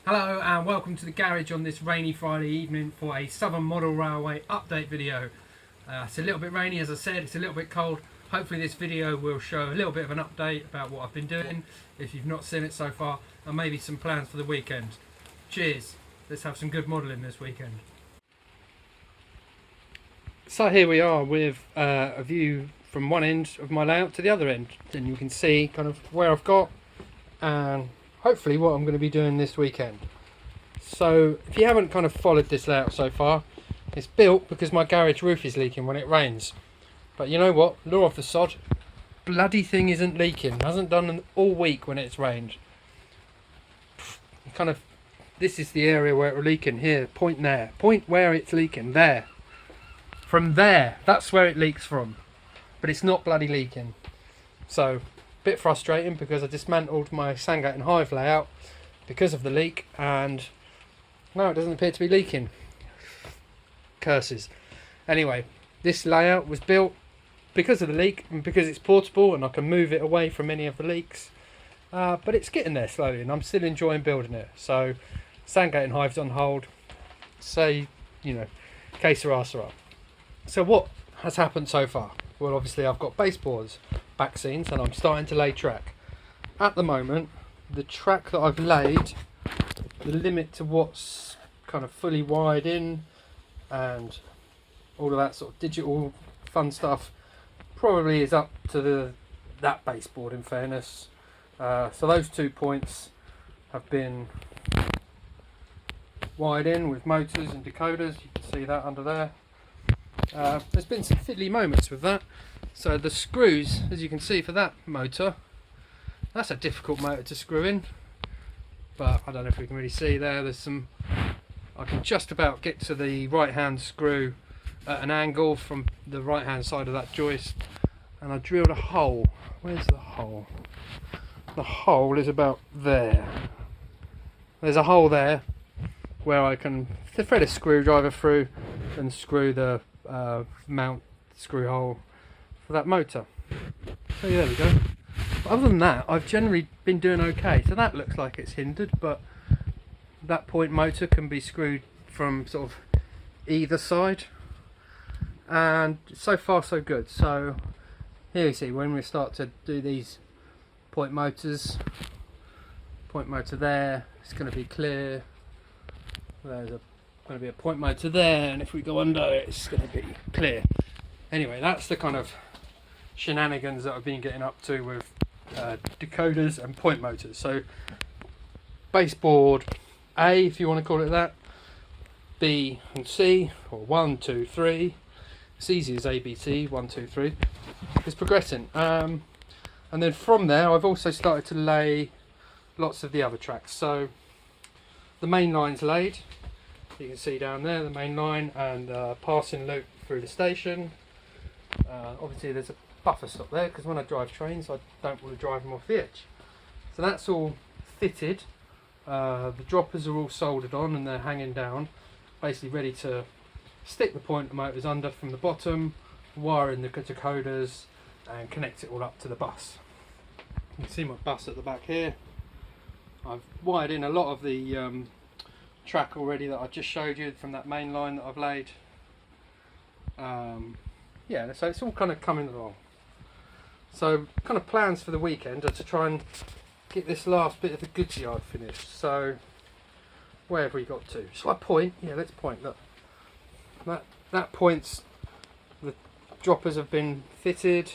Hello and welcome to the garage on this rainy Friday evening for a Southern Model Railway update video. It's a little bit rainy, as I said, it's a little bit cold. Hopefully this video will show a little bit of an update about what I've been doing, if you've not seen it so far, and maybe some plans for the weekend. Cheers, let's have some good modelling this weekend. So here we are with a view from one end of my layout to the other end, and you can see kind of where I've got and hopefully what I'm going to be doing this weekend. So if you haven't kind of followed this layout so far, it's built because my garage roof is leaking when it rains. But you know what, law of the sod, bloody thing isn't leaking, hasn't done all week when it's rained. Kind of, this is the area where it's leaking, here, point there, point where it's leaking, there. From there, that's where it leaks from, but it's not bloody leaking. So bit frustrating because I dismantled my Sandgate and Hive layout because of the leak, and no, it doesn't appear to be leaking. Curses. Anyway, this layout was built because of the leak and because it's portable and I can move it away from any of the leaks, but it's getting there slowly and I'm still enjoying building it. So Sandgate and Hive's on hold, say, you know, que sera, sera. So what has happened so far? Well, obviously I've got baseboards, back scenes, and I'm starting to lay track. At the moment, the track that I've laid, the limit to what's kind of fully wired in and all of that sort of digital fun stuff, probably is up to that baseboard, in fairness. So those 2 points have been wired in with motors and decoders. You can see that under there. There's been some fiddly moments with that. So the screws, as you can see for that motor, that's a difficult motor to screw in, but I don't know if we can really see there, there's some, I can just about get to the right hand screw at an angle from the right hand side of that joist, and I drilled a hole. Where's the hole? The hole is about there. There's a hole there where I can thread a screwdriver through and screw the mount screw hole for that motor. So yeah, there we go. But other than that, I've generally been doing okay. So that looks like it's hindered, but that point motor can be screwed from sort of either side, and so far so good. So here you see when we start to do these point motors, point motor there, it's going to be clear. There's going to be a point motor there, and if we go under, it's going to be clear. Anyway, that's the kind of shenanigans that I've been getting up to with decoders and point motors. So baseboard A, if you want to call it that, B and C, or 1, 2, 3. It's easy as ABC, 1, 2, 3. It's progressing. And then from there, I've also started to lay lots of the other tracks. So the main line's laid. You can see down there the main line and passing loop through the station. Obviously there's a buffer stop there because when I drive trains I don't want to drive them off the edge. So that's all fitted. The droppers are all soldered on and they're hanging down, basically ready to stick the pointer motors under from the bottom, wire in the decoders and connect it all up to the bus. You can see my bus at the back here. I've wired in a lot of the track already that I just showed you from that main line that I've laid. Yeah, so it's all kind of coming along. So kind of plans for the weekend are to try and get this last bit of the goods yard finished. So where have we got to? Shall I point? Yeah, let's point. Look, that points, the droppers have been fitted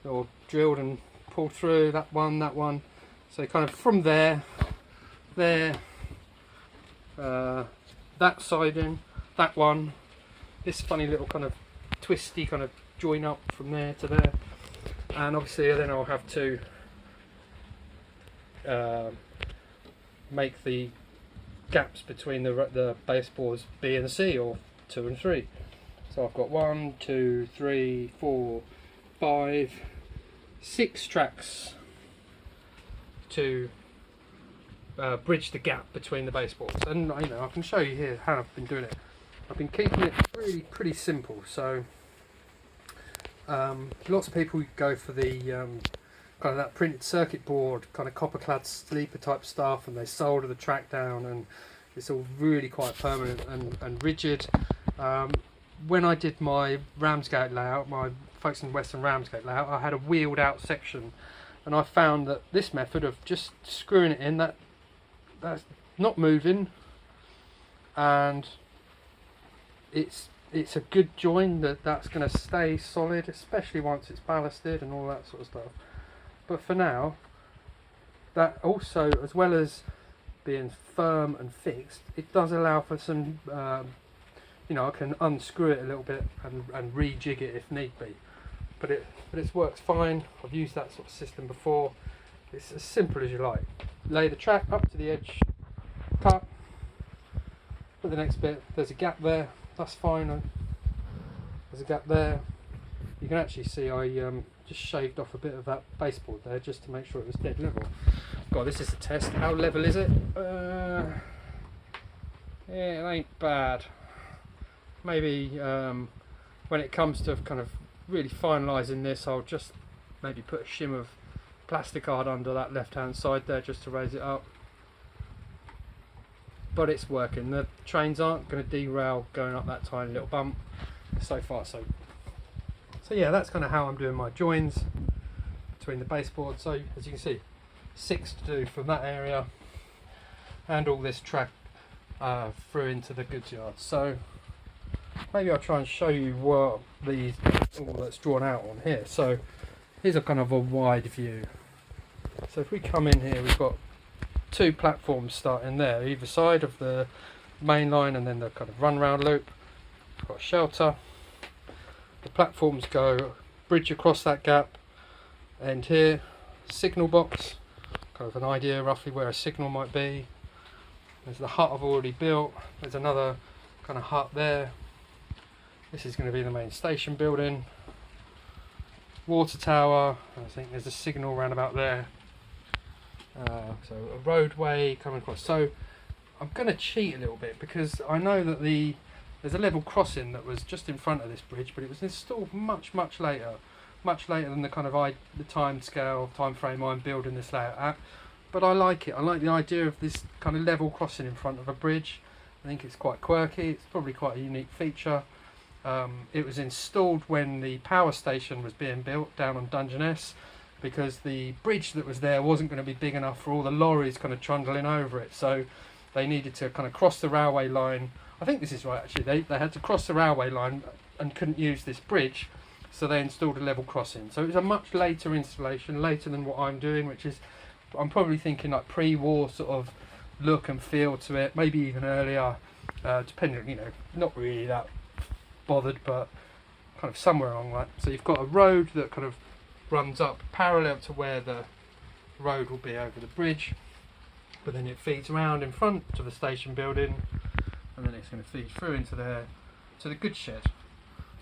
or drilled and pulled through. That one. So kind of from there, that siding, that one, this funny little kind of twisty kind of join up from there to there, and obviously then I'll have to make the gaps between the baseboards B and C, or 2 and 3. So I've got 1, 2, 3, 4, 5, 6 tracks to bridge the gap between the baseboards, and you know I can show you here how I've been doing it. I've been keeping it really pretty simple. So lots of people go for the kind of that printed circuit board, kind of copper clad sleeper type stuff, and they solder the track down, and it's all really quite permanent and rigid. When I did my Ramsgate layout, my Folkestone Western Ramsgate layout, I had a wheeled out section, and I found that this method of just screwing it in, that's not moving, and it's a good join that's going to stay solid, especially once it's ballasted and all that sort of stuff. But for now, that also, as well as being firm and fixed, it does allow for some, you know, I can unscrew it a little bit and rejig it if need be. But it works fine. I've used that sort of system before. It's as simple as you like. Lay the track up to the edge, cut, put the next bit, there's a gap there, that's fine. There's a gap there. You can actually see I just shaved off a bit of that baseboard there just to make sure it was dead level. God, this is a test. How level is it? Yeah, it ain't bad. Maybe when it comes to kind of really finalising this, I'll just maybe put a shim of plastic card under that left hand side there just to raise it up. But it's working. The trains aren't going to derail going up that tiny little bump. So far so yeah, that's kind of how I'm doing my joins between the baseboard. So as you can see, 6 to do from that area, and all this track through into the goods yard. So maybe I'll try and show you what all that's drawn out on here. So here's a kind of a wide view. So if we come in here, we've got 2 platforms starting there, either side of the main line, and then the kind of run round loop. We've got a shelter. The platforms go bridge across that gap, and here signal box, kind of an idea roughly where a signal might be. There's the hut I've already built. There's another kind of hut there. This is going to be the main station building. Water tower. I think there's a signal round about there. So a roadway coming across. So I'm going to cheat a little bit because I know that there's a level crossing that was just in front of this bridge, but it was installed much later than the kind of the time frame I'm building this layout at. But I like it. I like the idea of this kind of level crossing in front of a bridge. I think it's quite quirky. It's probably quite a unique feature. It was installed when the power station was being built down on Dungeness, because the bridge that was there wasn't going to be big enough for all the lorries kind of trundling over it. So they needed to kind of cross the railway line. I think this is right actually, they had to cross the railway line and couldn't use this bridge, so they installed a level crossing. So it was a much later installation, later than what I'm doing, which is, I'm probably thinking like pre-war sort of look and feel to it, maybe even earlier, depending, you know, not really that bothered, but kind of somewhere along that. So you've got a road that kind of runs up parallel to where the road will be over the bridge, but then it feeds around in front to the station building, and then it's going to feed through into to the goods shed,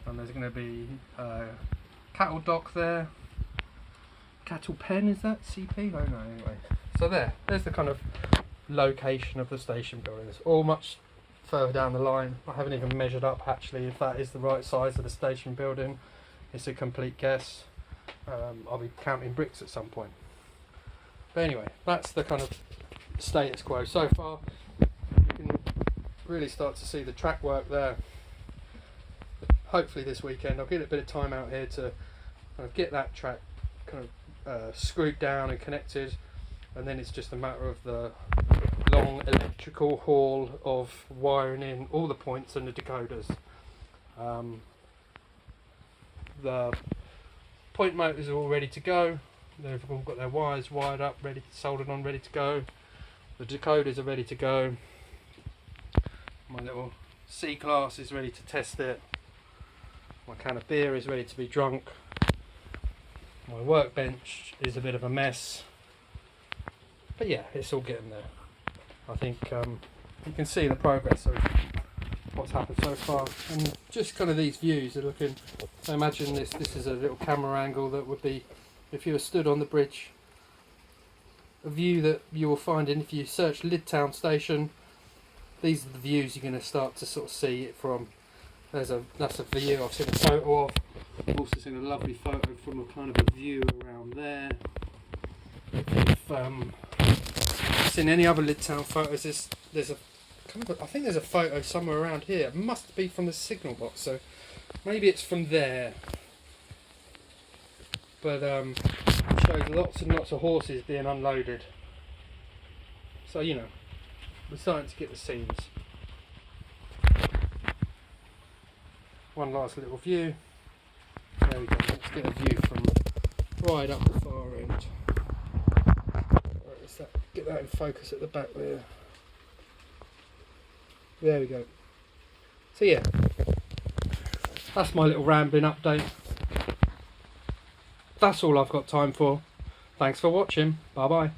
and there's going to be cattle dock there, cattle pen, is that CP? Oh no, anyway. So there's the kind of location of the station building. It's all much further down the line. I haven't even measured up actually if that is the right size of the station building. It's a complete guess. I'll be counting bricks at some point. But anyway, that's the kind of status quo so far. You can really start to see the track work there. Hopefully this weekend I'll get a bit of time out here to kind of get that track kind of screwed down and connected, and then it's just a matter of the long electrical haul of wiring in all the points and the decoders. The point motors are all ready to go. They've all got their wires wired up, ready, soldered on, ready to go. The decoders are ready to go. My little C-class is ready to test it. My can of beer is ready to be drunk. My workbench is a bit of a mess. But yeah, it's all getting there. I think you can see the progress of what's happened so far, and just kind of these views are looking. So imagine this is a little camera angle that would be, if you were stood on the bridge, a view that you will find in, if you search Lydd Town Station, these are the views you're going to start to sort of see it from. That's a view I've seen a photo of. I've also seen a lovely photo from a kind of a view around there. If seen any other Lydd Town photos, there's a I think there's a photo somewhere around here. It must be from the signal box, so maybe it's from there. But shows lots and lots of horses being unloaded. So you know, we're starting to get the scenes. One last little view. There we go. Let's get a view from right up the far end. Right, let's get that in focus at the back there. There we go. So yeah, that's my little rambling update. That's all I've got time for. Thanks for watching. Bye bye.